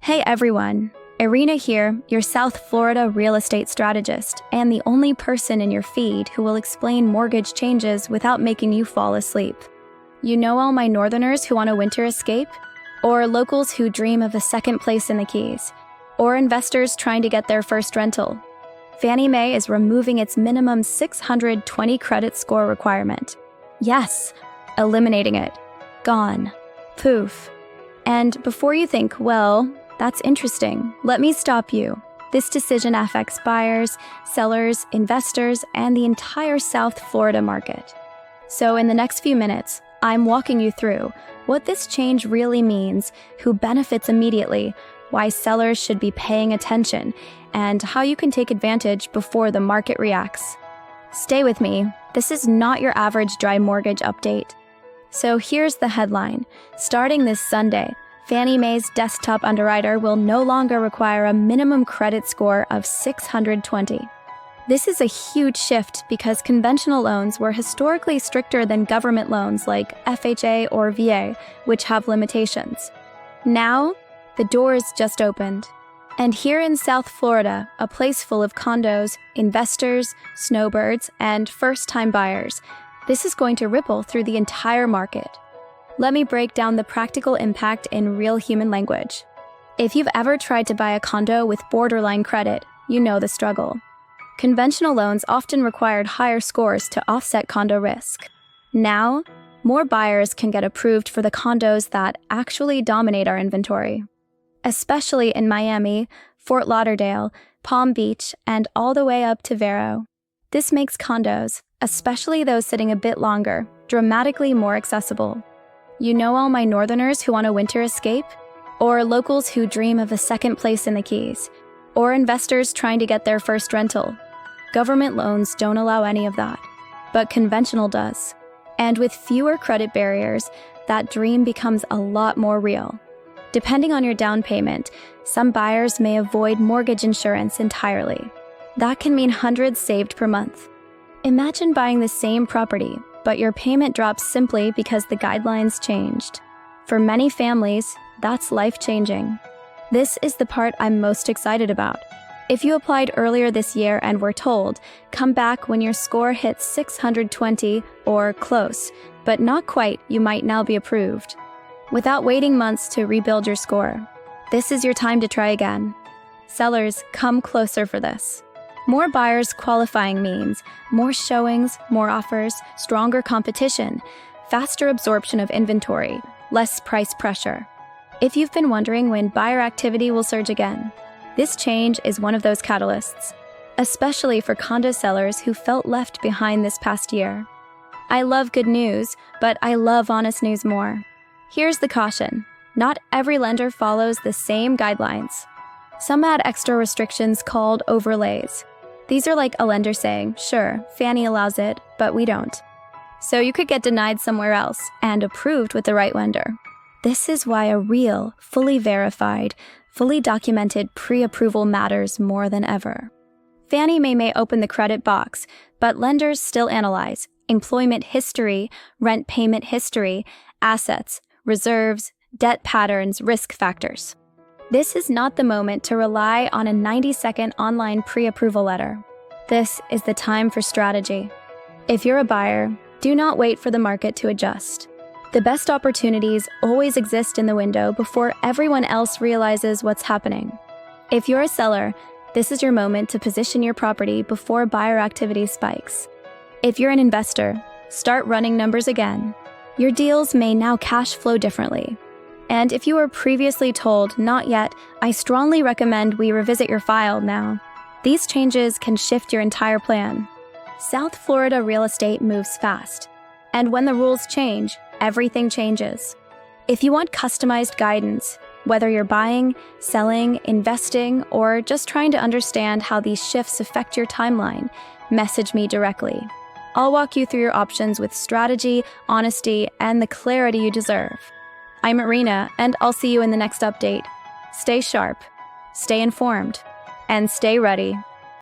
Hey everyone, Iryna here, your South Florida real estate strategist, and the only person in your feed who will explain mortgage changes without making you fall asleep. You know all my northerners who want a winter escape? Or locals who dream of a second place in the Keys? Or investors trying to get their first rental? Fannie Mae is removing its minimum 620 credit score requirement. Yes, eliminating it. Gone. Poof. And before you think, well, that's interesting, let me stop you. This decision affects buyers, sellers, investors, and the entire South Florida market. So in the next few minutes, I'm walking you through what this change really means, who benefits immediately, why sellers should be paying attention, and how you can take advantage before the market reacts. Stay with me. This is not your average dry mortgage update. So here's the headline. Starting this Sunday, Fannie Mae's desktop underwriter will no longer require a minimum credit score of 620. This is a huge shift because conventional loans were historically stricter than government loans like FHA or VA, which have limitations. Now, the doors just opened. And here in South Florida, a place full of condos, investors, snowbirds, and first-time buyers, this is going to ripple through the entire market. Let me break down the practical impact in real human language. If you've ever tried to buy a condo with borderline credit, you know the struggle. Conventional loans often required higher scores to offset condo risk. Now, more buyers can get approved for the condos that actually dominate our inventory. Especially in Miami, Fort Lauderdale, Palm Beach, and all the way up to Vero. This makes condos, especially those sitting a bit longer, dramatically more accessible. You know all my northerners who want a winter escape? Or locals who dream of a second place in the Keys? Or investors trying to get their first rental? Government loans don't allow any of that, but conventional does. And with fewer credit barriers, that dream becomes a lot more real. Depending on your down payment, some buyers may avoid mortgage insurance entirely. That can mean hundreds saved per month. Imagine buying the same property, but your payment drops simply because the guidelines changed. For many families, that's life-changing. This is the part I'm most excited about. If you applied earlier this year and were told, come back when your score hits 620 or close, but not quite, you might now be approved. Without waiting months to rebuild your score, this is your time to try again. Sellers, come closer for this. More buyers qualifying means more showings, more offers, stronger competition, faster absorption of inventory, less price pressure. If you've been wondering when buyer activity will surge again, this change is one of those catalysts, especially for condo sellers who felt left behind this past year. I love good news, but I love honest news more. Here's the caution. Not every lender follows the same guidelines. Some add extra restrictions called overlays. These are like a lender saying, sure, Fannie allows it, but we don't. So you could get denied somewhere else and approved with the right lender. This is why a real, fully verified, fully documented pre-approval matters more than ever. Fannie Mae may open the credit box, but lenders still analyze employment history, rent payment history, assets, reserves, debt patterns, risk factors. This is not the moment to rely on a 90-second online pre-approval letter. This is the time for strategy. If you're a buyer, do not wait for the market to adjust. The best opportunities always exist in the window before everyone else realizes what's happening. If you're a seller, this is your moment to position your property before buyer activity spikes. If you're an investor, start running numbers again. Your deals may now cash flow differently. And if you were previously told, not yet, I strongly recommend we revisit your file now. These changes can shift your entire plan. South Florida real estate moves fast. And when the rules change, everything changes. If you want customized guidance, whether you're buying, selling, investing, or just trying to understand how these shifts affect your timeline, message me directly. I'll walk you through your options with strategy, honesty, and the clarity you deserve. I'm Iryna, and I'll see you in the next update. Stay sharp, stay informed, and stay ready.